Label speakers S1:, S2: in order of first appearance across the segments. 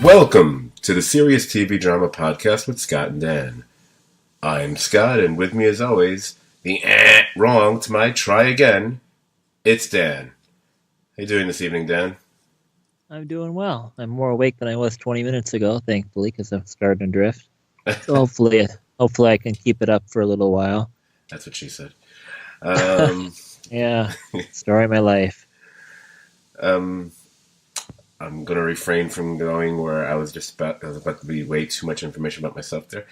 S1: Welcome to the Serious TV Drama Podcast with Scot and Dan. I'm Scott, and with me as always, the wrong to my try again, it's Dan. How you doing this evening, Dan?
S2: I'm doing well. I'm more awake than I was 20 minutes ago, thankfully, because I'm starting to drift. So hopefully I can keep it up for a little while.
S1: That's what she said.
S2: Yeah, story of my life.
S1: I'm going to refrain from going where I was about to be way too much information about myself there.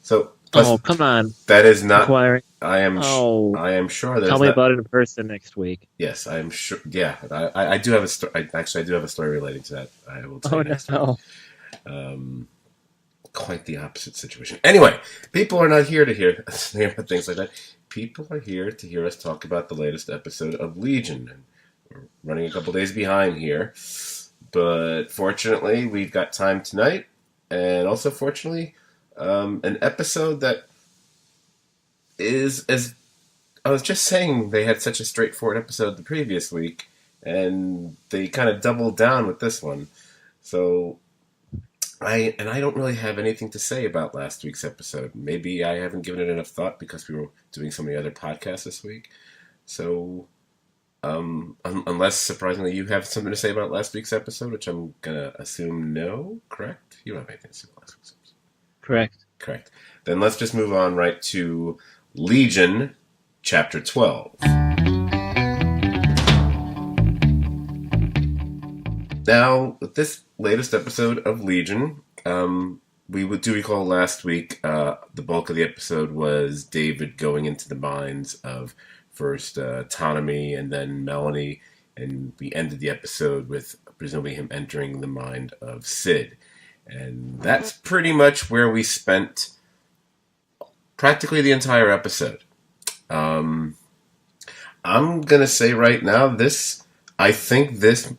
S1: So,
S2: Come on.
S1: That is not.
S2: Acquiring.
S1: I am sure.
S2: Tell me about it in person next week.
S1: Yes, I am sure. Yeah, I do have a story. Actually, I do have a story relating to that. I will tell you next week. Quite the opposite situation. Anyway, people are not here to hear about things like that. People are here to hear us talk about the latest episode of Legion. And we're running a couple days behind here. But fortunately, we've got time tonight. And also, fortunately, an episode that is, as I was just saying, they had such a straightforward episode the previous week. And they kind of doubled down with this one. So I don't really have anything to say about last week's episode. Maybe I haven't given it enough thought because we were doing so many other podcasts this week. So, unless surprisingly you have something to say about last week's episode, which I'm gonna assume no, correct? You don't have anything to say about last week's episode. Correct. Then let's just move on right to Legion, Chapter 12. Now, with this latest episode of Legion, we do recall last week the bulk of the episode was David going into the minds of first Autonomy and then Melanie, and we ended the episode with presumably him entering the mind of Sid. And that's pretty much where we spent practically the entire episode. I'm going to say right now, I think this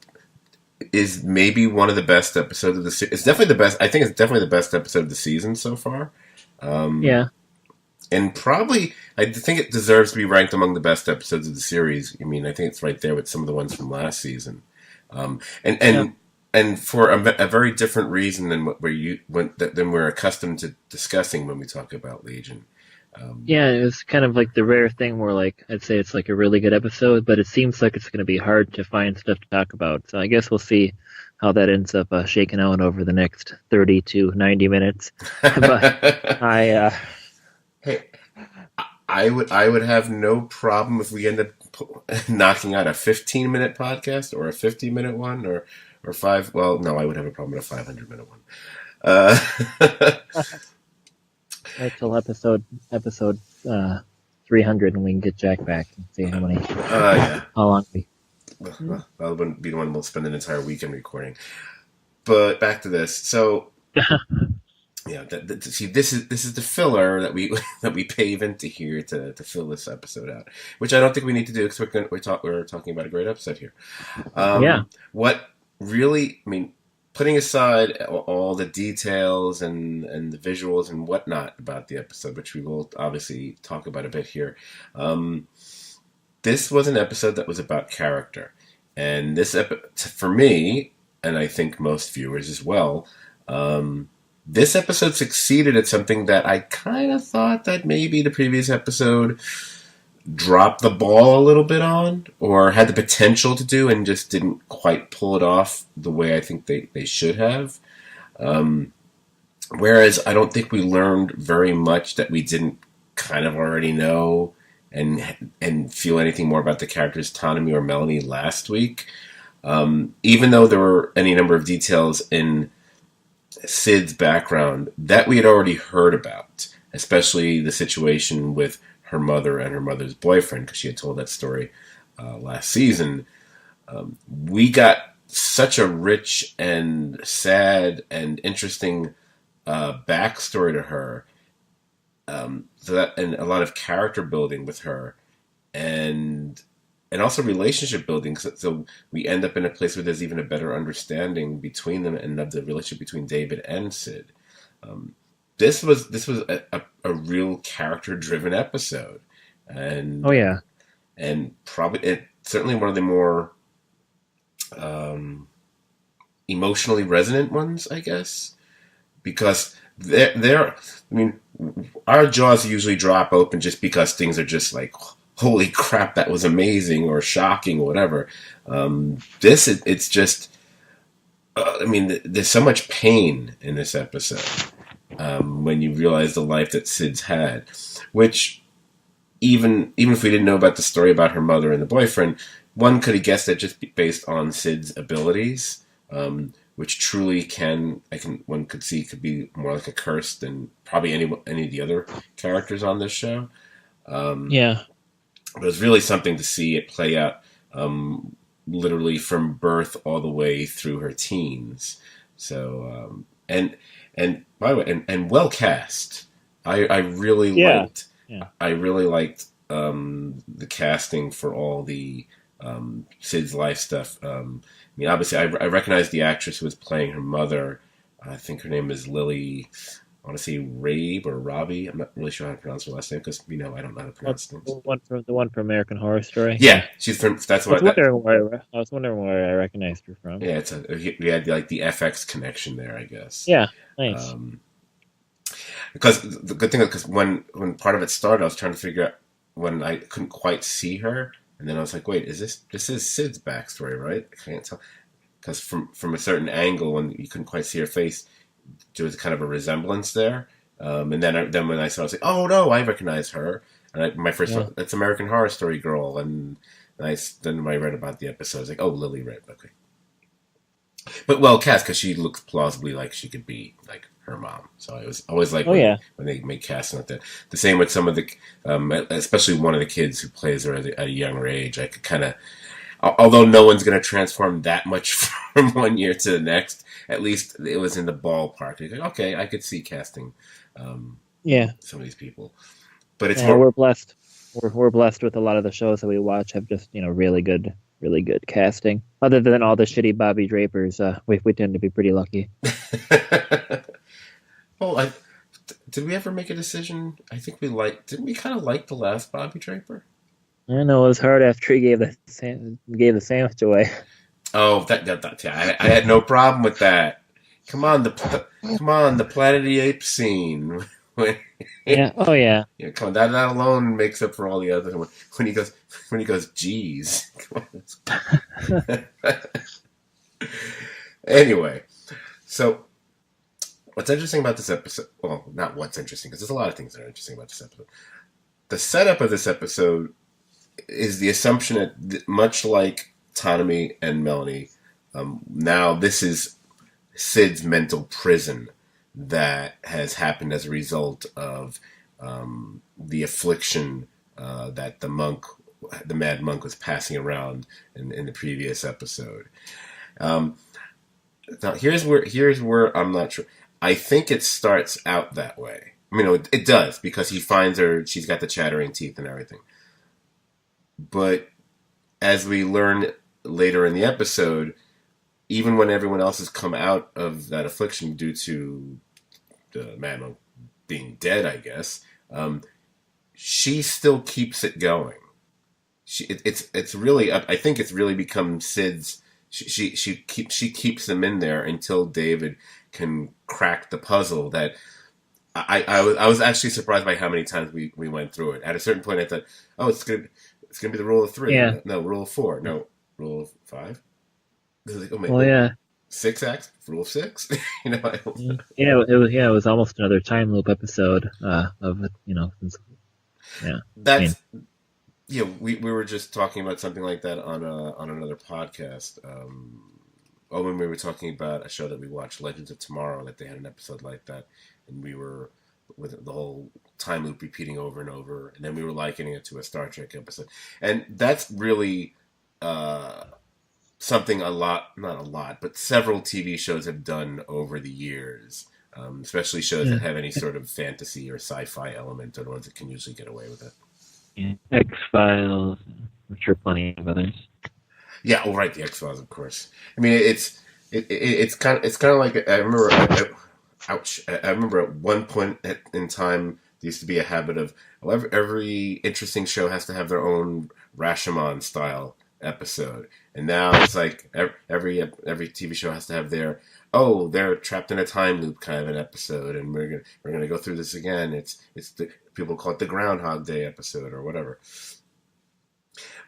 S1: is maybe one of the best episodes of the series. It's definitely the best. I think it's definitely the best episode of the season so far.
S2: Yeah. And
S1: probably, I think it deserves to be ranked among the best episodes of the series. I mean, I think it's right there with some of the ones from last season. And for a very different reason than than we're accustomed to discussing when we talk about Legion.
S2: Yeah, it was kind of like the rare thing where, like, I'd say it's like a really good episode, but it seems like it's going to be hard to find stuff to talk about. So I guess we'll see how that ends up shaking out over the next 30 to 90 minutes. But
S1: I would have no problem if we end up knocking out a 15-minute podcast or a 50-minute one or 5. Well, no, I would have a problem with a 500-minute one.
S2: Wait till episode 300 and we can get Jack back and see how many.
S1: Yeah.
S2: How long we.
S1: Well, I wouldn't be the one we'll spend an entire weekend recording. But back to this. So, yeah. See, this is the filler that we pave into here to fill this episode out, which I don't think we need to do because we're talking about a great episode here.
S2: Yeah.
S1: What really, I mean, putting aside all the details and the visuals and whatnot about the episode, which we will obviously talk about a bit here, this was an episode that was about character. And this for me, and I think most viewers as well, this episode succeeded at something that I kind of thought that maybe the previous episode dropped the ball a little bit on, or had the potential to do and just didn't quite pull it off the way I think they should have. Whereas I don't think we learned very much that we didn't kind of already know and feel anything more about the characters Autonomy or Melanie last week. Even though there were any number of details in Sid's background that we had already heard about, especially the situation with her mother and her mother's boyfriend, because she had told that story last season. We got such a rich and sad and interesting backstory to her, and a lot of character building with her, and also relationship building. So we end up in a place where there's even a better understanding between them and of the relationship between David and Sid. This was a real character-driven episode, and and probably certainly one of the more emotionally resonant ones, I guess, because they're. I mean, our jaws usually drop open just because things are just like, holy crap, that was amazing or shocking or whatever. It's just. I mean, there's so much pain in this episode when you realize the life that Sid's had, which even if we didn't know about the story about her mother and the boyfriend, one could have guessed that just based on Sid's abilities, which truly one could see could be more like a curse than probably any of the other characters on this show.
S2: Yeah.
S1: But it was really something to see it play out, literally from birth all the way through her teens. So and by the way, and well cast. I really
S2: Yeah.
S1: liked.
S2: Yeah.
S1: I really liked the casting for all the Sid's life stuff. I mean, obviously, I recognized the actress who was playing her mother. I think her name is Lily. I want to say Rabe or Robbie. I'm not really sure how to pronounce her last name because I don't know how to pronounce things.
S2: The one from American Horror Story.
S1: Yeah, she's from. That's what
S2: I was wondering where I recognized her from.
S1: Yeah, we had like the FX connection there, I guess.
S2: Yeah, nice.
S1: Because the good thing, because when part of it started, I was trying to figure out when I couldn't quite see her, and then I was like, wait, this is Sid's backstory, right? I can't tell because from a certain angle when you couldn't quite see her face, there was kind of a resemblance there. And then when I saw, I was like, oh no, I recognize her. And my first thought, that's American Horror Story girl, and then when I read about the episode, I was like, oh, Lily Rabe, okay. But well cast because she looks plausibly like she could be like her mom. So I was always like, when they make casting like that. The same with some of the, especially one of the kids who plays her at a younger age. I could kind of, although no one's going to transform that much from one year to the next, at least it was in the ballpark. Like, okay, I could see casting some of these people. But it's
S2: we're blessed. We're blessed with a lot of the shows that we watch have just really good casting. Other than all the shitty Bobby Drapers, we tend to be pretty lucky.
S1: Well, did we ever make a decision? I think didn't we kind of like the last Bobby Draper?
S2: I know it was hard after he gave the sandwich away.
S1: Oh, I had no problem with that. Come on, the Planet of the Apes scene.
S2: Yeah. Oh yeah.
S1: Yeah. Come on, that alone makes up for all the other when he goes, geez. Anyway, so what's interesting about this episode? Well, not what's interesting because there's a lot of things that are interesting about this episode. The setup of this episode is the assumption that much like Tanami and Melanie, now this is Sid's mental prison that has happened as a result of the affliction that the mad monk was passing around in the previous episode. Now here's where I'm not sure. I think it starts out that way. I mean, it does because he finds her. She's got the chattering teeth and everything. But as we learn later in the episode, even when everyone else has come out of that affliction due to the man being dead, I guess, she still keeps it going. It's really, I think it's really become Sid's. She keeps them in there until David can crack the puzzle. That I was actually surprised by how many times we went through it. At a certain point, I thought, oh, it's gonna be the rule of 3.
S2: Yeah.
S1: No, rule of 4. No, rule of 5. Like, oh my
S2: well, yeah.
S1: 6 acts, rule of 6.
S2: It was almost another time loop episode of
S1: we were just talking about something like that on another podcast. When we were talking about a show that we watched, Legends of Tomorrow, that they had an episode like that, and we were with the whole time loop repeating over and over, and then we were likening it to a Star Trek episode, and that's really something not a lot, but several TV shows have done over the years, especially shows that have any sort of fantasy or sci-fi element, are the ones that can usually get away with it.
S2: Yeah. X-Files, I'm sure plenty of others.
S1: Yeah, oh right, the X-Files, of course. I mean, it's kind of like I remember. I remember at one point in time there used to be a habit of every interesting show has to have their own Rashomon style episode, and now it's like every TV show has to have they're trapped in a time loop kind of an episode, and we're gonna go through this again. It's the people call it the Groundhog Day episode or whatever.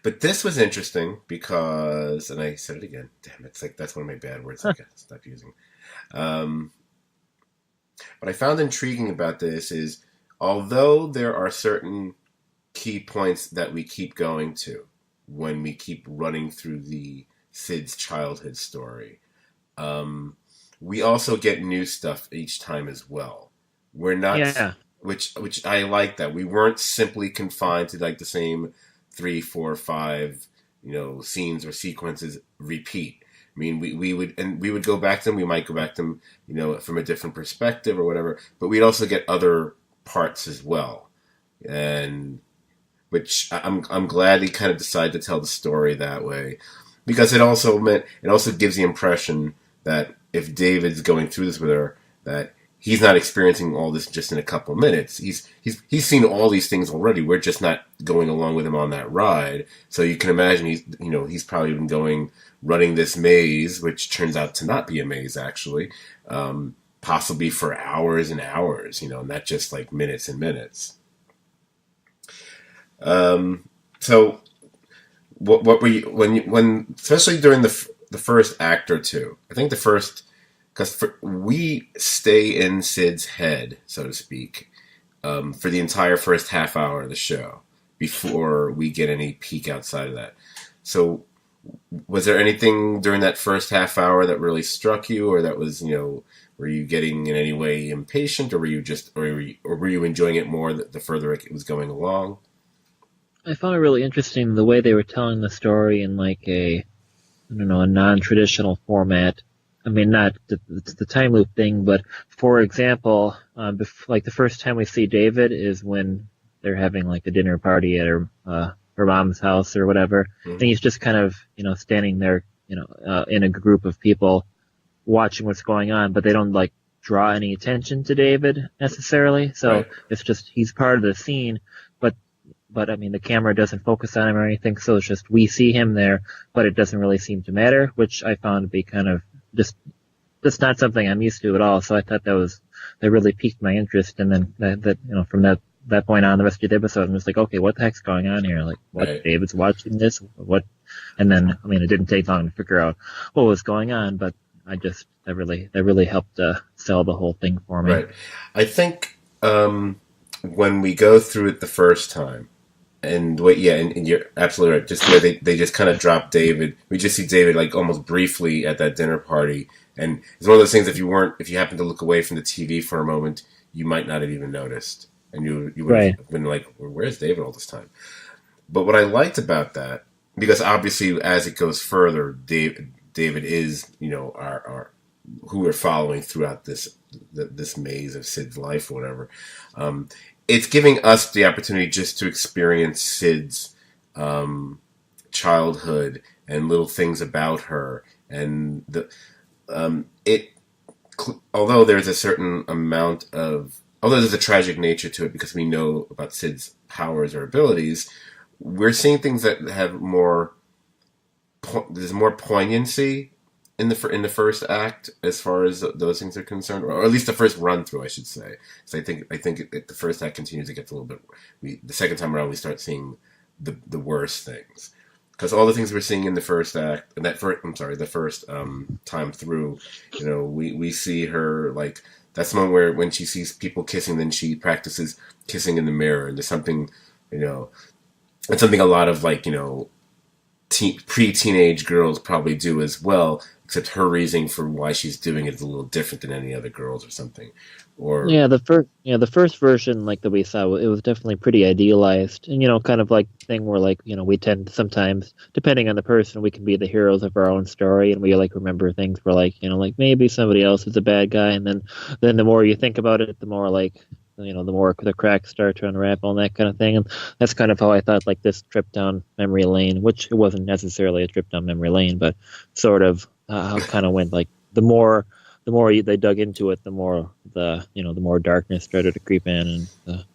S1: But this was interesting because, and I said it again. Damn, it's like that's one of my bad words. I gotta stop using. What I found intriguing about this is, although there are certain key points that we keep going to when we keep running through the Sid's childhood story, we also get new stuff each time as well. We're not,
S2: Yeah.
S1: which I like that we weren't simply confined to like the same 3, 4, 5, scenes or sequences repeat. I mean, we would go back to them. We might go back to them, from a different perspective or whatever. But we'd also get other parts as well, and which I'm glad he kind of decided to tell the story that way, because it also gives the impression that if David's going through this with her, that he's not experiencing all this just in a couple minutes. He's seen all these things already. We're just not going along with him on that ride. So you can imagine he's probably been running this maze, which turns out to not be a maze actually, possibly for hours and hours, not just like minutes and minutes. So what were you when especially during the first act or two? I think the first. Because we stay in Sid's head, so to speak, for the entire first half hour of the show before we get any peek outside of that. So, was there anything during that first half hour that really struck you, or that was, were you getting in any way impatient, or were you enjoying it more the further it was going along?
S2: I found it really interesting the way they were telling the story in like a non-traditional format. I mean, not the time loop thing, but for example, like the first time we see David is when they're having like a dinner party at her mom's house or whatever. Mm-hmm. And he's just kind of, standing there, in a group of people watching what's going on, but they don't like draw any attention to David necessarily. So right. It's just, he's part of the scene, but I mean, the camera doesn't focus on him or anything. So it's just, we see him there, but it doesn't really seem to matter, which I found to be kind of, that's not something I'm used to at all. So I thought that really piqued my interest. And then that from that point on, the rest of the episode, I'm just like, okay, what the heck's going on here? Like, what? Right. David's watching this? What? And then, I mean, it didn't take long to figure out what was going on, but that really helped sell the whole thing for me.
S1: Right. I think when we go through it the first time, and you're absolutely right. Just where they just kind of drop David. We just see David like almost briefly at that dinner party, and it's one of those things. If you happen to look away from the TV for a moment, you might not have even noticed, and you would
S2: right.
S1: have been like, well, "Where's David all this time?" But what I liked about that, because obviously as it goes further, David is our who we're following throughout this maze of Sid's life or whatever. It's giving us the opportunity just to experience Sid's childhood and little things about her, and although there's a certain amount of, although there's a tragic nature to it because we know about Sid's powers or abilities, we're seeing things that have there's more poignancy in the first act as far as those things are concerned, or at least the first run through, I should say. So I think the first act continues to get a little bit. The second time around, we start seeing the worst things, because all the things we're seeing in the first act, and the first time through, we see her like that's the moment where when she sees people kissing, then she practices kissing in the mirror, and there's something, it's something a lot of like pre-teenage girls probably do as well, except her reasoning for why she's doing it is a little different than any other girls or something. Or
S2: the first version like that we saw, it was definitely pretty idealized, and kind of like thing where like we tend sometimes, depending on the person, we can be the heroes of our own story, and we like remember things where like like maybe somebody else is a bad guy, and then the more you think about it, the more like the more the cracks start to unravel and that kind of thing. And that's kind of how I thought like this trip down memory lane, which it wasn't necessarily a trip down memory lane, but sort of how it kind of went. Like the more they dug into it, the more the more darkness started to creep in, and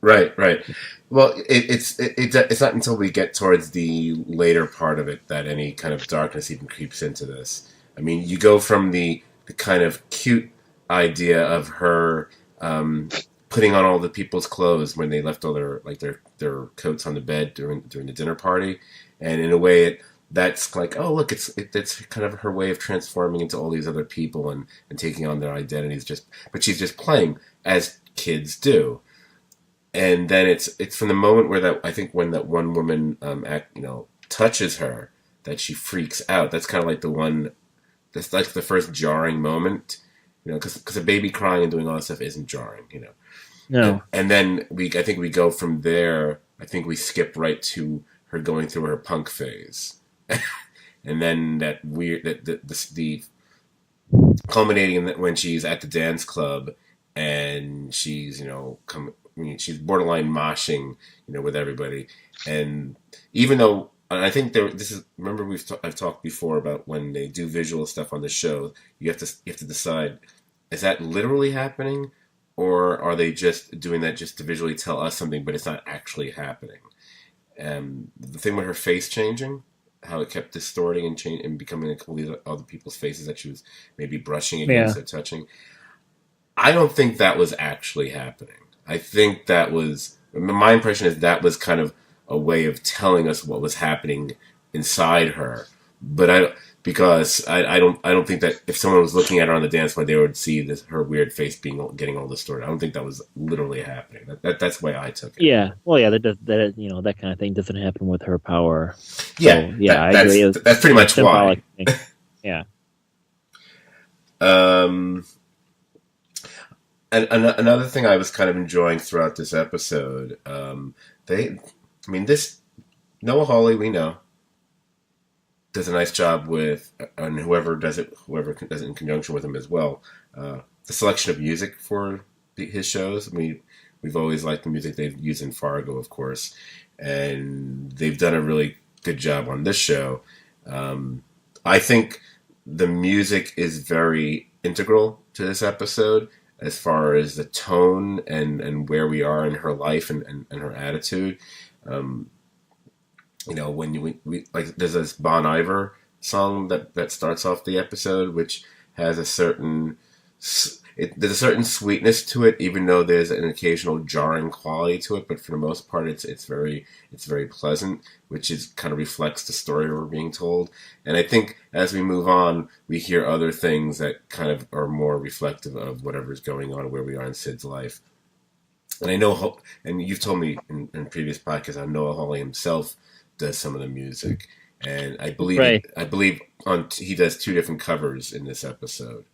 S1: Right, right. Well, it's not until we get towards the later part of it that any kind of darkness even creeps into this. I mean, you go from the kind of cute idea of her putting on all the people's clothes when they left all their coats on the bed during the dinner party, and in a way that's like, oh look, it's kind of her way of transforming into all these other people and taking on their identities. But she's just playing as kids do. And then it's from the moment where that I think when that one woman touches her that she freaks out. That's kind of like the one that's like the first jarring moment, because a baby crying and doing all that stuff isn't jarring.
S2: No.
S1: And then I think we go from there. I think we skip right to her going through her punk phase, and then that weird the culminating in that when she's at the dance club and she's she's borderline moshing with everybody, and even though and I think this is remember I've talked before about when they do visual stuff on the show, you have to decide, is that literally happening, or are they just doing that just to visually tell us something but it's not actually happening. The thing with her face changing, how it kept distorting and changing and becoming like all these other people's faces that she was maybe brushing
S2: Yeah.
S1: against or touching. I don't think that was actually happening. I think that was my impression is that was kind of a way of telling us what was happening inside her. But I don't think that if someone was looking at her on the dance floor, they would see her weird face getting all distorted. I don't think that was literally happening. That's the way I took it.
S2: Yeah. Well, yeah. That kind of thing doesn't happen with her power.
S1: Yeah,
S2: So yeah, I agree.
S1: that's pretty
S2: It's a
S1: much why.
S2: symbolic thing. Yeah.
S1: Um, and another thing I was kind of enjoying throughout this episode, this Noah Hawley, we know, does a nice job with, and whoever does it in conjunction with him as well. The selection of music for his shows. We've always liked the music they've used in Fargo, of course, and they've done a really good job on this show. I think the music is very integral to this episode as far as the tone and where we are in her life and her attitude. When we like, there's this Bon Iver song that starts off the episode, which has there's a certain sweetness to it, even though there's an occasional jarring quality to it. But for the most part, it's very pleasant, which is kind of reflects the story we're being told. And I think as we move on, we hear other things that kind of are more reflective of whatever's going on, where we are in Sid's life. And I know, and you've told me in previous podcasts, I know Hawley himself does some of the music, and I believe
S2: Right.
S1: he does two different covers in this episode.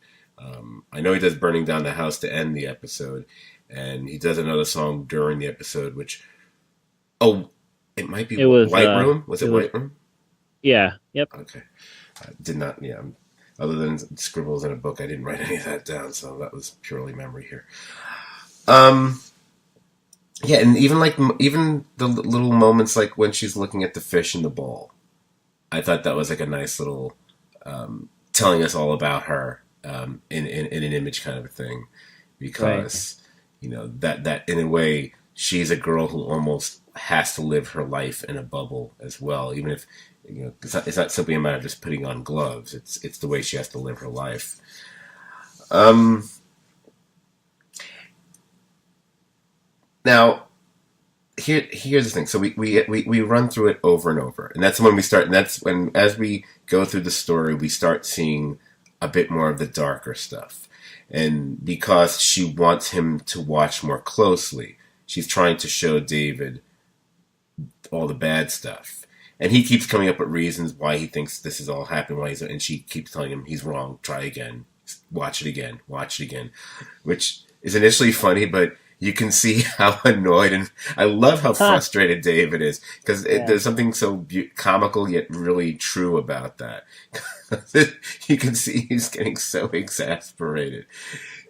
S1: I know he does "Burning Down the House" to end the episode, and he does another song during the episode, which it might be
S2: It was
S1: White Room. Was it White Room?
S2: Yeah. Yep.
S1: Okay, I did not. Yeah, other than scribbles in a book, I didn't write any of that down, so that was purely memory here. Yeah, and even the little moments like when she's looking at the fish in the bowl, I thought that was like a nice little telling us all about her in an image kind of a thing, because that in a way she's a girl who almost has to live her life in a bubble as well, even if it's not simply a matter of just putting on gloves. It's the way she has to live her life. Now, here's the thing. So we run through it over and over, and that's when we start. And that's when, as we go through the story, we start seeing a bit more of the darker stuff. And because she wants him to watch more closely, she's trying to show David all the bad stuff. And he keeps coming up with reasons why he thinks this is all happening. And she keeps telling him he's wrong. Try again. Watch it again. Watch it again. Which is initially funny, but you can see how annoyed, and I love how frustrated David is, because there's something so comical yet really true about that. You can see he's getting so exasperated.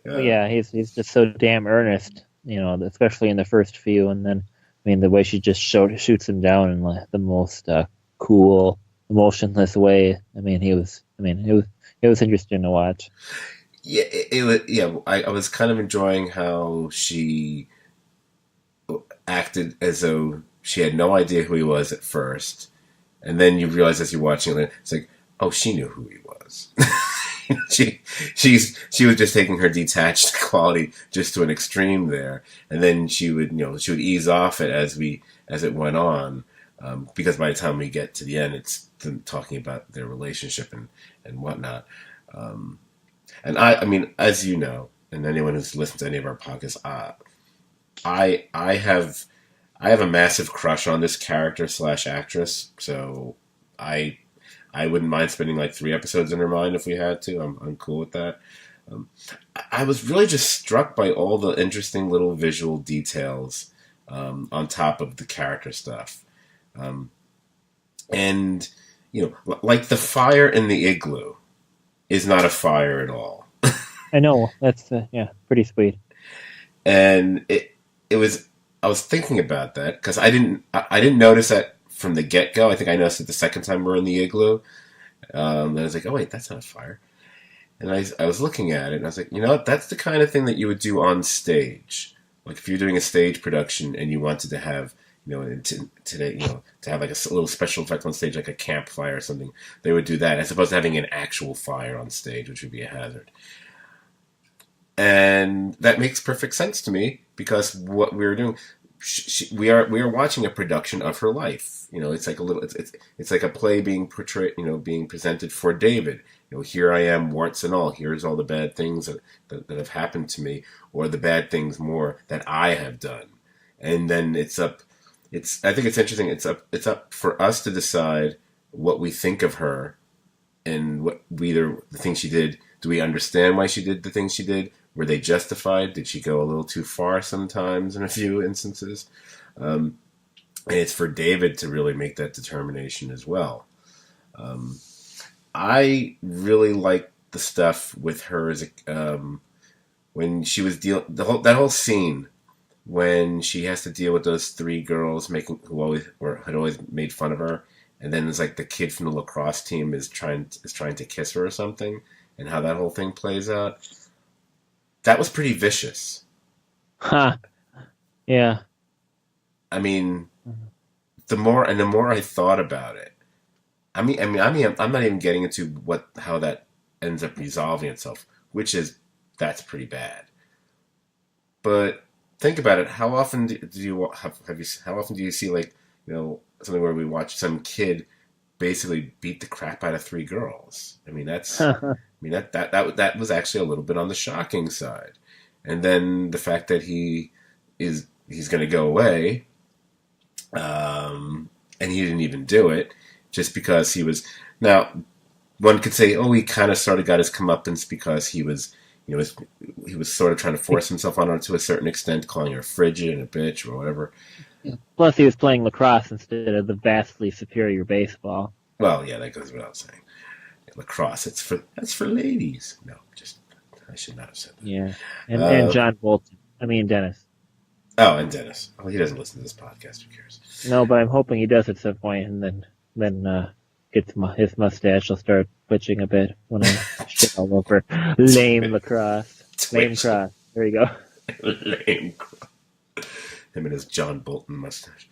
S2: Yeah, he's just so damn earnest, especially in the first few, and then the way she just shoots him down in like the most cool, emotionless way. It was interesting to watch.
S1: Yeah, it was. Yeah, I was kind of enjoying how she acted as though she had no idea who he was at first, and then you realize as you're watching it, it's like, oh, she knew who he was. She was just taking her detached quality just to an extreme there, and then she would ease off it as it went on, because by the time we get to the end, it's them talking about their relationship and whatnot. And I mean, as you know, and anyone who's listened to any of our podcasts, I have a massive crush on this character / actress, so I wouldn't mind spending like 3 episodes in her mind if we had to. I'm cool with that. I was really just struck by all the interesting little visual details on top of the character stuff. And, like the fire in the igloo is not a fire at all.
S2: I know, that's, pretty sweet.
S1: And I was thinking about that because I didn't notice that from the get-go. I think I noticed it the second time we're in the igloo. And I was like, oh wait, that's not a fire. And I was looking at it and I was like, you know what? That's the kind of thing that you would do on stage. Like if you're doing a stage production and you wanted to have, today, to have like a little special effect on stage, like a campfire or something, they would do that as opposed to having an actual fire on stage, which would be a hazard. And that makes perfect sense to me because what we were doing, we are watching a production of her life. It's like it's like a play being portrayed, being presented for David. Here I am, warts and all. Here's all the bad things that have happened to me, or the bad things more that I have done. And then I think it's interesting. It's up for us to decide what we think of her and the things she did. Do we understand why she did the things she did? Were they justified? Did she go a little too far sometimes in a few instances? And it's for David to really make that determination as well. I really like the stuff with her as when she was that whole scene when she has to deal with those 3 girls who had always made fun of her, and then it's like the kid from the lacrosse team is trying to kiss her or something, and how that whole thing plays out. That was pretty vicious.
S2: Huh. Yeah.
S1: I mean, the more I thought about it, I mean, I'm not even getting into how that ends up resolving itself, that's pretty bad. But think about it. How often how often do you see something where we watch some kid basically beat the crap out of 3 girls? I mean, that was actually a little bit on the shocking side. And then the fact that he's going to go away, and he didn't even do it just because he was. Now, one could say, oh, he kind of sort of got his comeuppance because he was sort of trying to force himself on her to a certain extent, calling her frigid and a bitch or whatever.
S2: Plus, he was playing lacrosse instead of the vastly superior baseball.
S1: Well, yeah, that goes without saying. Lacrosse, that's for ladies. No, I should not have said that.
S2: Yeah, and John Bolton. I mean Dennis.
S1: Oh, and Dennis. Well, he doesn't listen to this podcast. Who cares?
S2: No, but I'm hoping he does at some point, and then gets his mustache will start twitching a bit when I shit all over lame lacrosse. Lame cross. There you go.
S1: Lame cross. Him and his John Bolton mustache.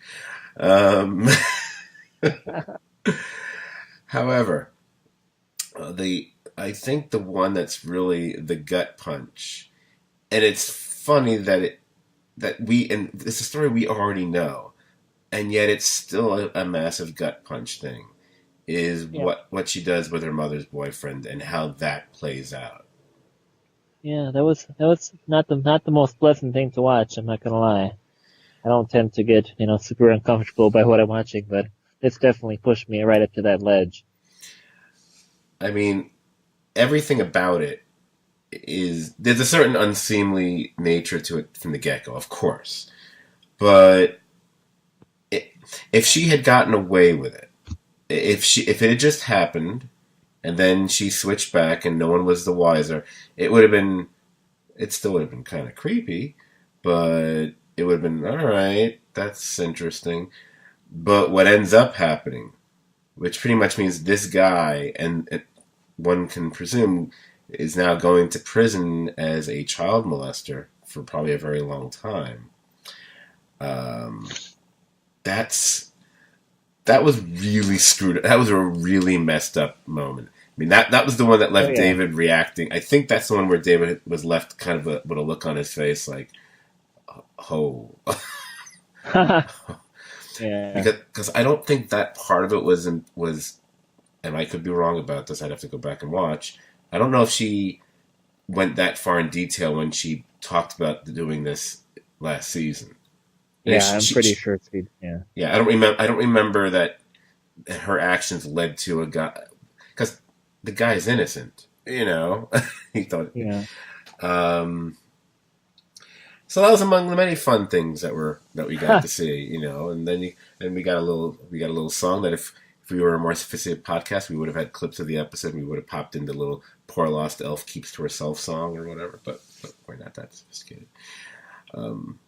S1: However, I think the one that's really the gut punch, and it's funny and it's a story we already know, and yet it's still a massive gut punch thing, is what she does with her mother's boyfriend and how that plays out.
S2: Yeah, that was not the most pleasant thing to watch. I'm not gonna lie. I don't tend to get super uncomfortable by what I'm watching, but it's definitely pushed me right up to that ledge.
S1: I mean, everything about it there's a certain unseemly nature to it from the get-go, of course. But if she had gotten away with it, if it had just happened, and then she switched back and no one was the wiser, it still would have been kind of creepy, but it would have been, alright, that's interesting. But what ends up happening, which pretty much means this guy, and one can presume, is now going to prison as a child molester for probably a very long time. Um, that's that was really screwed. That was a really messed up moment. I mean, that was the one that
S2: Oh
S1: left
S2: yeah.
S1: David reacting. I think that's the one where David was left kind of with a look on his face like, "Oh,"
S2: Yeah.
S1: because I don't think that part of it was, and I could be wrong about this. I'd have to go back and watch. I don't know if she went that far in detail when she talked about doing this last season. And
S2: Yeah, I'm pretty
S1: she,
S2: sure it's yeah.
S1: yeah, I don't remember. I don't remember that her actions led to a guy because the guy's innocent. He thought.
S2: Yeah.
S1: Um, so that was among the many fun things that we got to see. And then we got a little song that if we were a more sophisticated podcast, we would have had clips of the episode. And we would have popped into the little "Poor Lost Elf Keeps to Herself" song or whatever. But we're not that sophisticated. Um,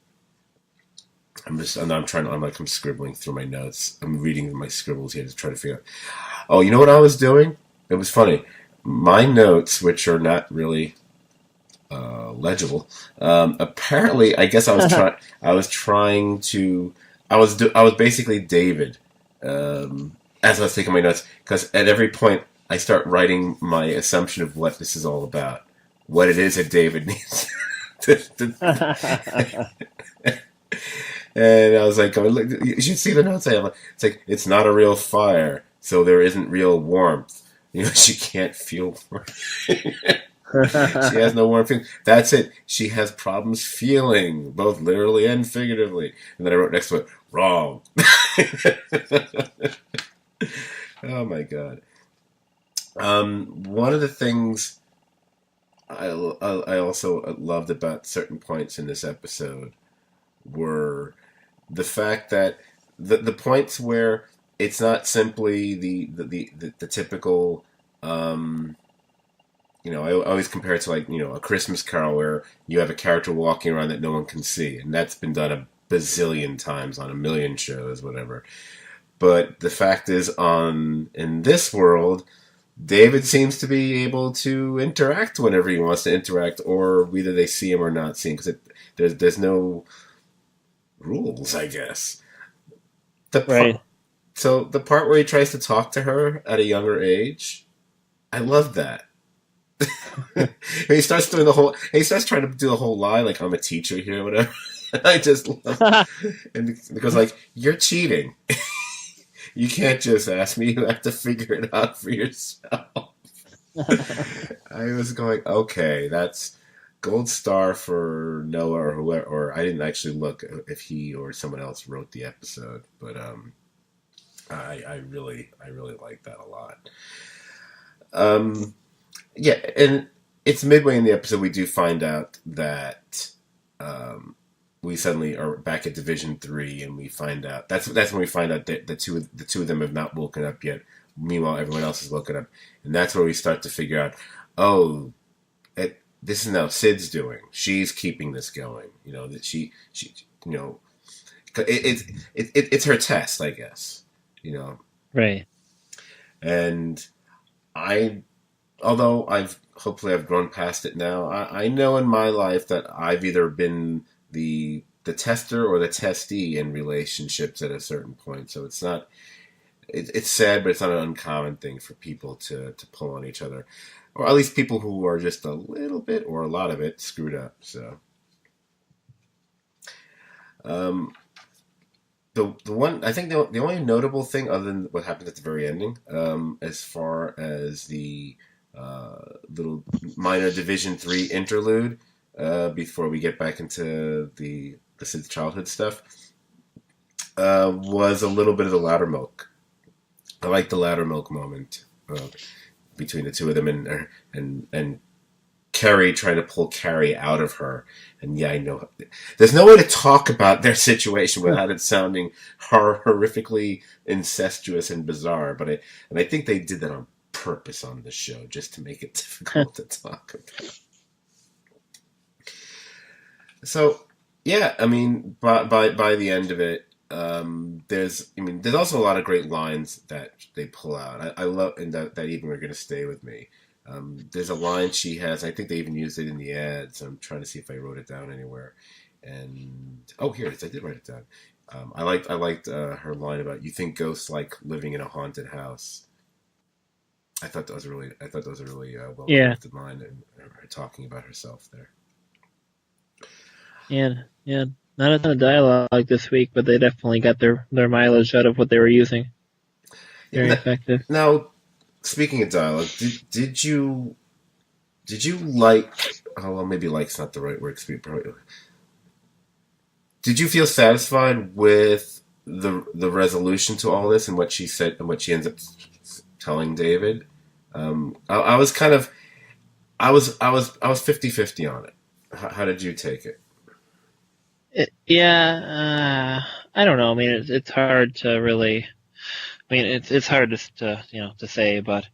S1: I'm scribbling through my notes. I'm reading my scribbles here to try to figure out. Oh, you know what I was doing? It was funny. My notes, which are not really legible, apparently, I guess I was trying to. I was basically David as I was taking my notes because at every point I start writing my assumption of what this is all about, what it is that David needs. And I was like, look, you should see the notes I have. It's like, it's not a real fire, so there isn't real warmth. She can't feel warmth. She has no warm feeling. That's it. She has problems feeling, both literally and figuratively. And then I wrote next to it, wrong. Oh my God. One of the things I also loved about certain points in this episode were the fact that the points where it's not simply the typical I always compare it to like a Christmas Carol where you have a character walking around that no one can see, and that's been done a bazillion times on a million shows, whatever. But the fact is, in this world, David seems to be able to interact whenever he wants to interact, or whether they see him or not see him, because there's no rules, I guess. The
S2: Right.
S1: part, so the part where he tries to talk to her at a younger age, I love that. And he starts doing he starts trying to do the whole lie, like I'm a teacher here, or whatever. I just love it. And it goes like, "You're cheating. You can't just ask me. You have to figure it out for yourself." I was going, okay, that's gold star for Noah or whoever. Or I didn't actually look if he or someone else wrote the episode, but I really like that a lot. Um, yeah, and it's midway in the episode we do find out that we suddenly are back at Division 3, and we find out that's when we find out that the two of them have not woken up yet. Meanwhile, everyone else is woken up, and that's where we start to figure out, oh, this is now Sid's doing. She's keeping this going. That she it's her test, I guess.
S2: Right.
S1: And I, although I've grown past it now. I know in my life that I've either been the tester or the testee in relationships at a certain point. So it's not. It's sad, but it's not an uncommon thing for people to pull on each other, or at least people who are just a little bit or a lot of it screwed up. So, um, the one I think the only notable thing other than what happened at the very ending, as far as the little minor Division 3 interlude, before we get back into the Sid's childhood stuff, was a little bit of the Loudermilk. I like the Loudermilk moment between the two of them, and Carrie trying to pull Carrie out of her. And yeah, I know there's no way to talk about their situation without it sounding horrifically incestuous and bizarre. But I think they did that on purpose on the show just to make it difficult to talk about. So yeah, I mean, by the end of it, there's also a lot of great lines that they pull out. I love, and that even are going to stay with me. There's a line she has. I think they even used it in the ads. I'm trying to see if I wrote it down anywhere. And oh, here it is. I did write it down. I liked her line about you think ghosts like living in a haunted house. I thought that was a really well
S2: Yeah,
S1: crafted line, and her talking about herself there.
S2: yeah. Not a ton of dialogue this week, but they definitely got their mileage out of what they were using.
S1: Yeah,
S2: Very effective.
S1: now, speaking of dialogue, did you like? Oh well, maybe like's not the right word. Did you feel satisfied with the resolution to all this and what she said and what she ends up telling David? I was kind of I was 50-50 on it. How did you take it?
S2: Yeah, I don't know. I mean, it's hard to really. I mean, it's hard to to say, but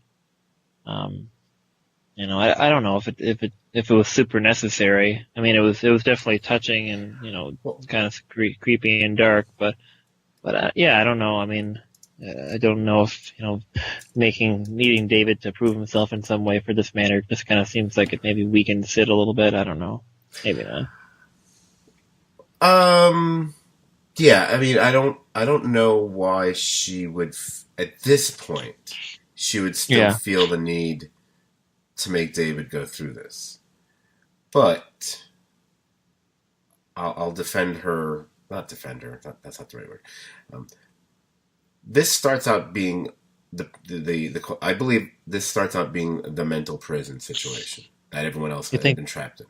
S2: um, I don't know if it was super necessary. I mean, it was definitely touching and
S1: Well,
S2: kind of creepy and dark, but yeah, I don't know. I mean, I don't know if needing David to prove himself in some way for this matter just kind of seems like it maybe weakens Sid a little bit. I don't know. Maybe not.
S1: um, yeah. I mean, I don't know why she would at this point she would still
S2: Yeah.
S1: feel the need to make David go through this, but I'll defend her. Not defend her. That's not the right word. Um, this starts out being I believe this starts out being the mental prison situation that everyone else
S2: You
S1: has
S2: think
S1: been trapped in.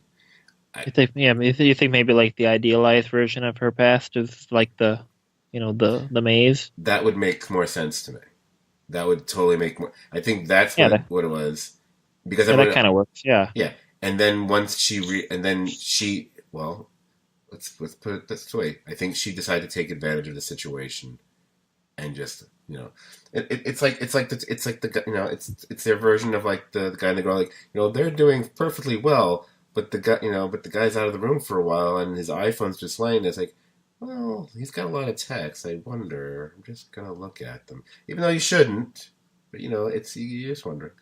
S1: I,
S2: you think yeah, I mean, you think maybe like the idealized version of her past is like the maze?
S1: that would make more sense to me. That would totally make more. I think that's
S2: Yeah, that
S1: what it was because
S2: yeah, that
S1: everyone,
S2: kind of works. Yeah.
S1: yeah. And then once and then well, let's put it this way. I think she decided to take advantage of the situation and just it's like the it's their version of like the guy and the girl, like they're doing perfectly well, but the guy's out of the room for a while and his iPhone's just laying there. It's like, well, he's got a lot of texts. I wonder. I'm just gonna look at them, even though you shouldn't. But it's you're just wondering.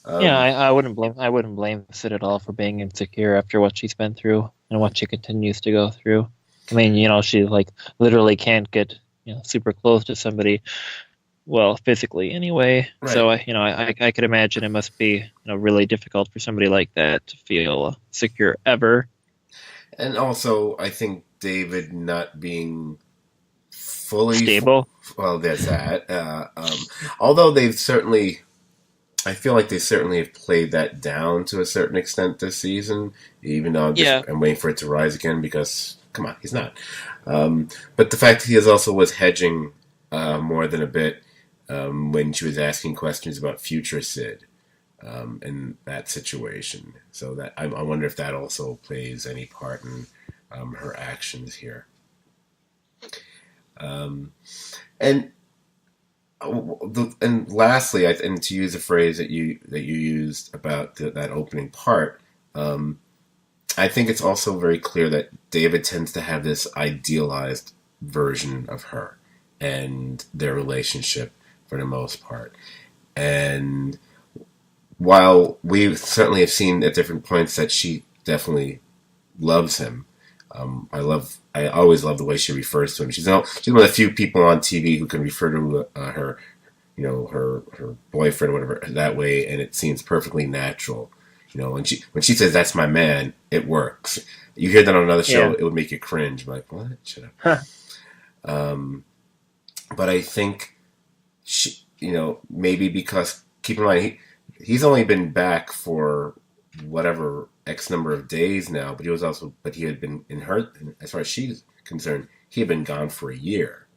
S2: Yeah,
S1: Um,
S2: I wouldn't blame Sid at all for being insecure after what she's been through and what she continues to go through. I mean, she like literally can't get super close to somebody, well, physically anyway.
S1: right.
S2: So I could imagine it must be really difficult for somebody like that to feel secure ever.
S1: And also, I think David not being fully
S2: Stable.
S1: well, there's that. Although I feel like they certainly have played that down to a certain extent this season. Even though
S2: Yeah.
S1: I'm waiting for it to rise again because come on, he's not. But the fact that he also was hedging more than a bit when she was asking questions about future Sid in that situation. So that I wonder if that also plays any part in her actions here. Um, and and lastly, and to use a phrase that you used about that opening part, um, I think it's also very clear that David tends to have this idealized version of her and their relationship for the most part. And while we certainly have seen at different points that she definitely loves him, I always love the way she refers to him. She's one of the few people on TV who can refer to her, her boyfriend, or whatever, that way, and it seems perfectly natural. When she says that's my man, it works. You hear that on another show,
S2: Yeah.
S1: it would make you cringe. Like, what? Shut up.
S2: Huh.
S1: But I think she, maybe because keep in mind he's only been back for whatever X number of days now, but he had been as far as she's concerned, he had been gone for a year.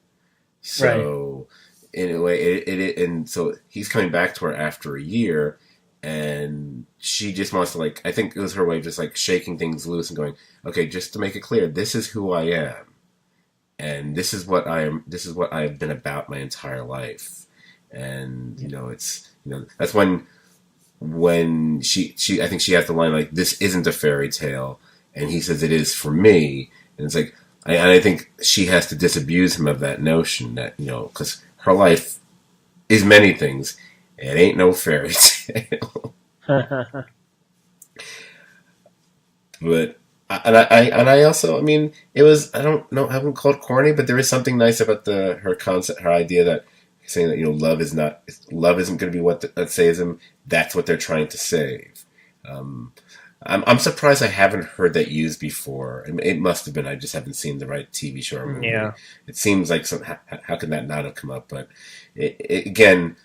S2: Right.
S1: So in a way, and so he's coming back to her after a year, and she just wants to I think it was her way of just shaking things loose and going, okay, just to make it clear, this is who I am, and this is what I am. This is what I've been about my entire life, and it's that's when she I think she has the line like, this isn't a fairy tale, and he says it is for me, and it's like I think she has to disabuse him of that notion that because her life is many things, it ain't no fairy tale. But And I also, I mean, it was, I don't know, I wouldn't call it corny, but there is something nice about her concept, her idea that saying that love isn't going to be that saves them. That's what they're trying to save. Um, I'm surprised I haven't heard that used before. It must have been. I just haven't seen the right TV show or movie.
S2: Yeah.
S1: It seems like how can that not have come up? But again,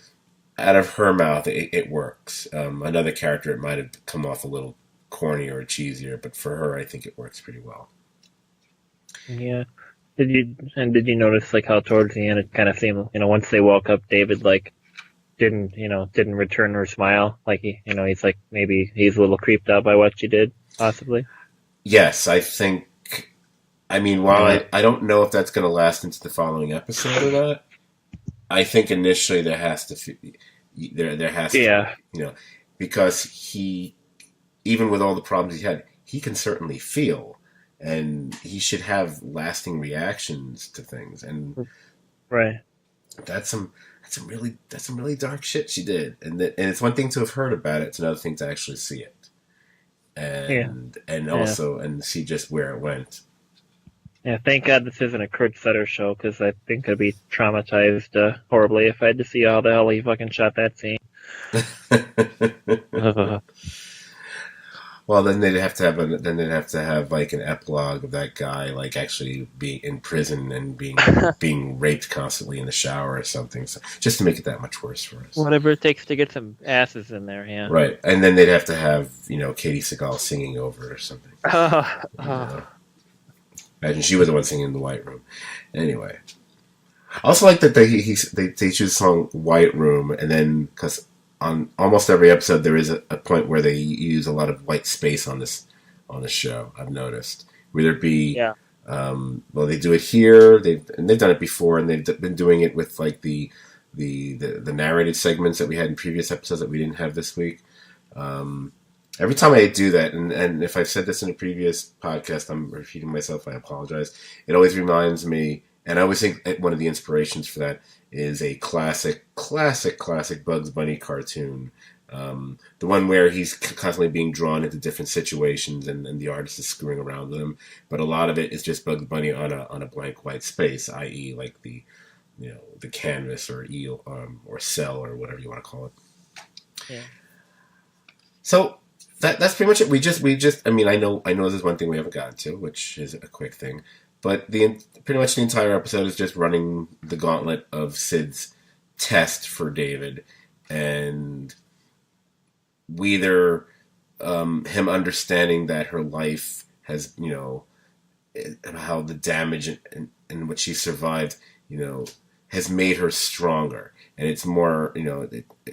S1: out of her mouth, it works. Another character, it might have come off a little corny or cheesier, but for her, I think it works pretty well.
S2: Yeah. Did you notice like how towards the end it kind of seemed, once they woke up, David like didn't return her smile. Like he's like maybe he's a little creeped out by what she did, possibly.
S1: Yes, I think. I mean, while
S2: Yeah.
S1: I don't know if that's going to last into the following episode or not, I think initially there has to there has to
S2: Yeah.
S1: because he, even with all the problems he had, he can certainly feel, and he should have lasting reactions to things, and
S2: Right.
S1: that's some really dark shit she did, and it's one thing to have heard about it; it's another thing to actually see it,
S2: Yeah.
S1: and
S2: Yeah.
S1: also and see just where it went.
S2: Yeah. Thank God this isn't a Kurt Sutter show, because I think I'd be traumatized horribly if I had to see how the hell he fucking shot that scene.
S1: Well, then they'd have to have like an epilogue of that guy like actually being in prison and being raped constantly in the shower or something, so, just to make it that much worse for us.
S2: Whatever it takes to get some asses in there. Yeah.
S1: Right, and then they'd have to have Katie Seagal singing over it or something. You
S2: Oh.
S1: know? Imagine she was the one singing in the White Room. Anyway, I also like that they choose the song White Room, and then because on almost every episode there is a point where they use a lot of white space on this show. I've noticed, whether it be
S2: Yeah.
S1: well, they do it here. They've done it before, and they've been doing it with like the narrated segments that we had in previous episodes that we didn't have this week. Every time I do that, and if I've said this in a previous podcast, I'm repeating myself. I apologize. It always reminds me, and I always think one of the inspirations for that is a classic Bugs Bunny cartoon. The one where he's constantly being drawn into different situations, and the artist is screwing around with him. But a lot of it is just Bugs Bunny on a blank white space, i.e., like the canvas or eel or cell or whatever you want to call it.
S2: Yeah.
S1: So that's pretty much it. We just. I mean, I know. There's one thing we haven't gotten to, which is a quick thing, but pretty much the entire episode is just running the gauntlet of Sid's test for David, and whether him understanding that her life has, how the damage and what she survived, has made her stronger. And it's more,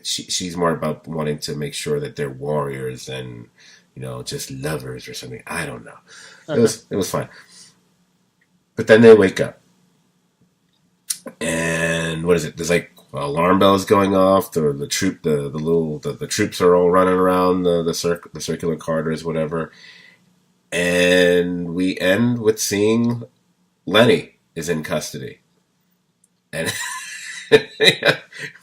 S1: she's more about wanting to make sure that they're warriors than, just lovers or something. I don't know. It was fine. But then they wake up, and what is it? There's like alarm bells going off. The troops are all running around the circular corridors, whatever. And we end with seeing Lenny is in custody, and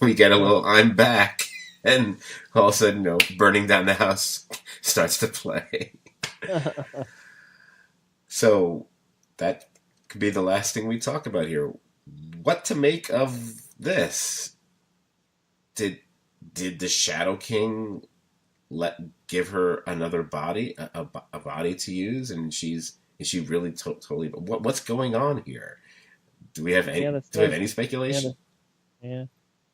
S1: we get a little "I'm back," and all of a sudden, burning down the house starts to play. So that could be the last thing we talk about here. What to make of this? Did the Shadow King give her another body, a body to use, and is she really totally? What's going on here? Do we have any speculation?
S2: Yeah.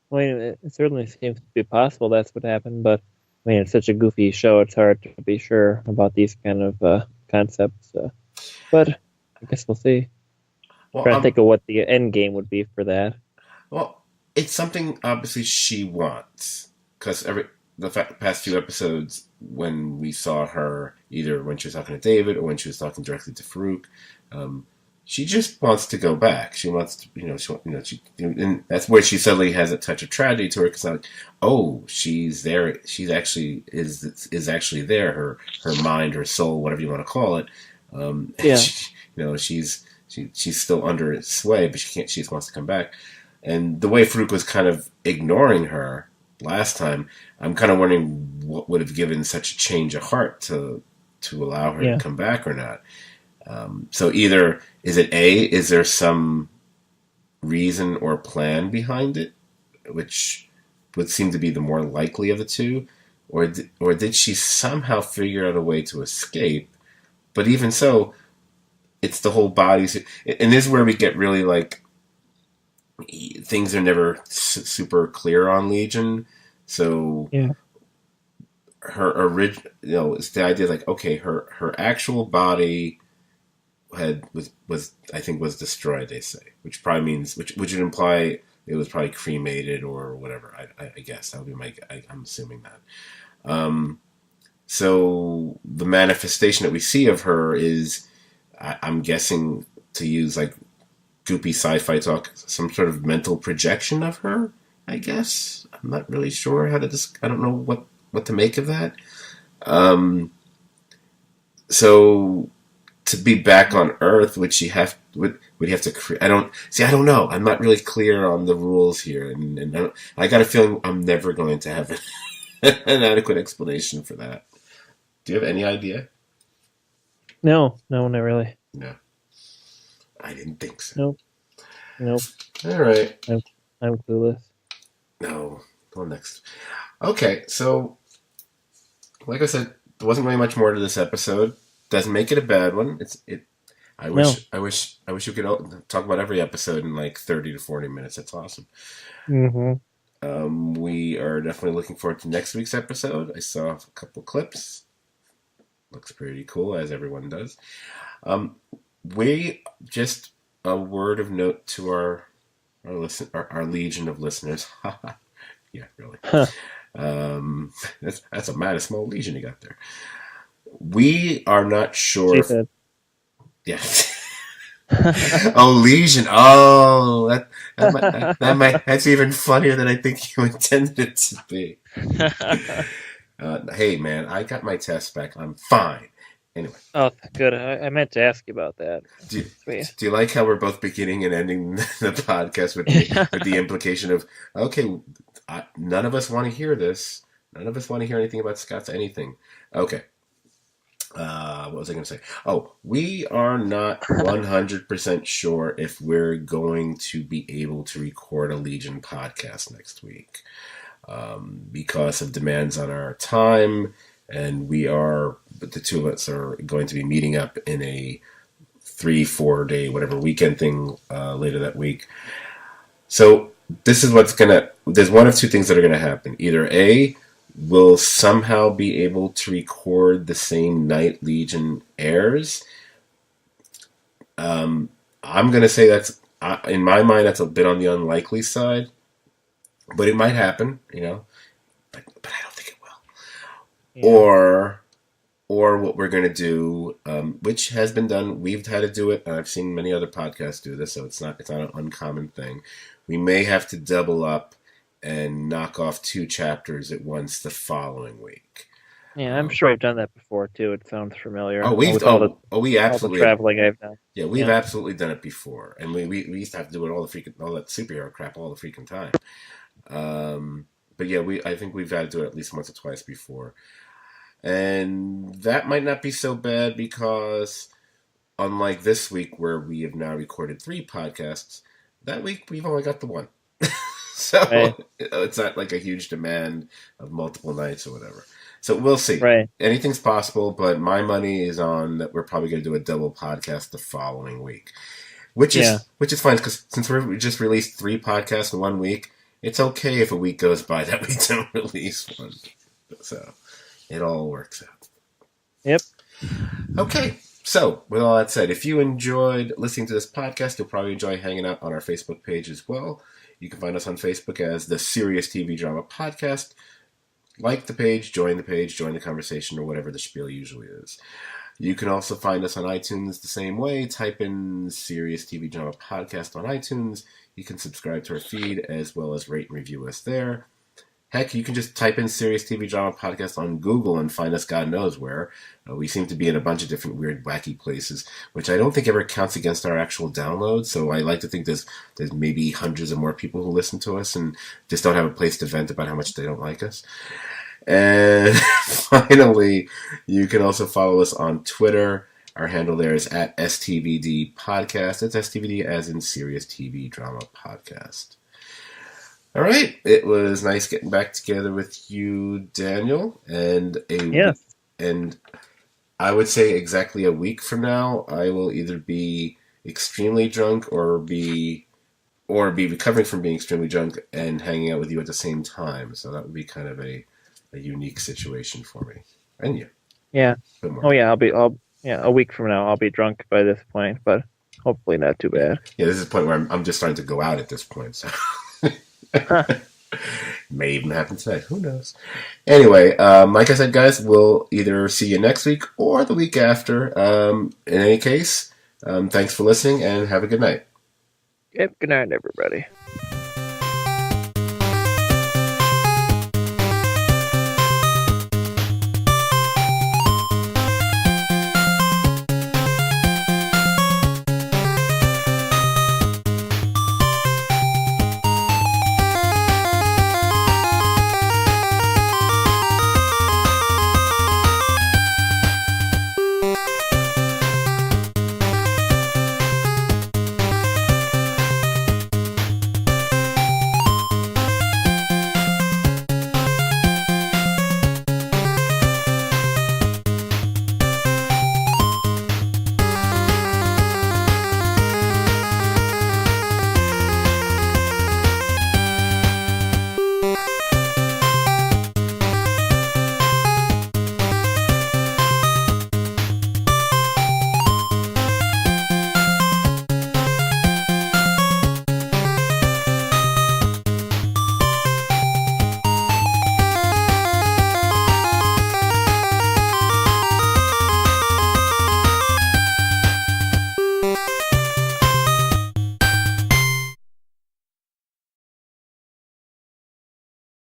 S2: Well, it certainly seems to be possible that's what happened, but I mean, it's such a goofy show; it's hard to be sure about these kind of concepts. But I guess we'll see.
S1: Well,
S2: Trying to think of what the end game would be for that.
S1: Well, it's something obviously she wants, because the past few episodes when we saw her, either when she was talking to David or when she was talking directly to Farouk, she just wants to go back. She wants to, and that's where she suddenly has a touch of tragedy to her, because like, oh, she's there. She's actually is actually there. Her mind, her soul, whatever you want to call it.
S2: Yeah.
S1: She's still under its sway, but she just wants to come back. And the way Farouk was kind of ignoring her last time, I'm kind of wondering what would have given such a change of heart to to allow her
S2: Yeah.
S1: to come back or not. So either is it A, is there some reason or plan behind it, which would seem to be the more likely of the two, or did she somehow figure out a way to escape? But even so, it's the whole body, and this is where we get really like things are never super clear on Legion. So
S2: Yeah.
S1: her original, it's the idea like, okay, her actual body was I think was destroyed. They say, which probably means which would imply it was probably cremated or whatever. I guess that would be I'm assuming that. So the manifestation that we see of her is, I'm guessing, to use like goopy sci-fi talk, some sort of mental projection of her. I guess I'm not really sure how to. I don't know what to make of that. So to be back on Earth, would you have to create? I don't know. I'm not really clear on the rules here, and I got a feeling I'm never going to have an adequate explanation for that. Do you have any idea?
S2: No, not really.
S1: No, I didn't think so.
S2: Nope.
S1: All right.
S2: I'm clueless.
S1: No. Well, next. Okay, so like I said, there wasn't really much more to this episode. Doesn't make it a bad one. I wish we could talk about every episode in like 30 to 40 minutes. That's awesome.
S2: Mm-hmm.
S1: We are definitely looking forward to next week's episode. I saw a couple clips. Looks pretty cool, as everyone does. We just a word of note to our legion of listeners. Yeah, really.
S2: Huh.
S1: That's a mighty small legion you got there. We are not sure. Yeah. Oh, legion. Oh, that's even funnier than I think you intended it to be. Hey, man, I got my test back. I'm fine. Anyway.
S2: Oh, good. I meant to ask you about that.
S1: Do you like how we're both beginning and ending the podcast with the implication of, okay, none of us want to hear this. None of us want to hear anything about Scott's anything. Okay. What was I going to say? Oh, we are not 100% sure if we're going to be able to record a Legion podcast next week. Because of demands on our time, and the two of us are going to be meeting up in a 3-4 day whatever weekend thing later that week. So this is there's one of two things that are going to happen. Either A, we'll somehow be able to record the same night Legion airs. I'm going to say that's, in my mind, that's a bit on the unlikely side. But it might happen, but I don't think it will. Yeah. Or what we're going to do, which has been done. We've had to do it, and I've seen many other podcasts do this, so it's not an uncommon thing. We may have to double up and knock off 2 chapters at once the following week.
S2: Yeah, I'm sure I've done that before too. It sounds familiar.
S1: We absolutely
S2: all the traveling I've done.
S1: Yeah, we've absolutely done it before, and we used to have to do it all that superhero crap all the freaking time. But yeah, I think we've had to do it at least once or twice before. And that might not be so bad because unlike this week where we have now recorded 3 podcasts, that week we've only got the 1. So right. It's not like a huge demand of multiple nights or whatever. So we'll see.
S2: Right.
S1: Anything's possible, but my money is on that we're probably going to do a double podcast the following week. Which is fine because since we just released 3 podcasts in 1 week, it's okay if a week goes by that we don't release one. So it all works out.
S2: Yep.
S1: Okay. So with all that said, if you enjoyed listening to this podcast, you'll probably enjoy hanging out on our Facebook page as well. You can find us on Facebook as the Serious TV Drama Podcast. Like the page, join the conversation, or whatever the spiel usually is. You can also find us on iTunes the same way. Type in Serious TV Drama Podcast on iTunes. You can subscribe to our feed as well as rate and review us there. Heck, you can just type in Serious TV Drama Podcast on Google and find us God knows where. We seem to be in a bunch of different weird, wacky places, which I don't think ever counts against our actual downloads. So I like to think there's maybe hundreds of more people who listen to us and just don't have a place to vent about how much they don't like us. And finally, you can also follow us on Twitter. Our handle there is at STVD Podcast. It's STVD as in Serious TV Drama Podcast. All right. It was nice getting back together with you, Daniel. And and I would say exactly a week from now, I will either be extremely drunk or be recovering from being extremely drunk and hanging out with you at the same time. So that would be kind of a unique situation for me. And you.
S2: Yeah. Oh yeah, a week from now I'll be drunk by this point, but hopefully not too bad.
S1: Yeah, this is the point where I'm just starting to go out at this point. So may even happen today. Who knows? Anyway, like I said, guys, we'll either see you next week or the week after. In any case, thanks for listening and have a good night.
S2: Yep, good night, everybody.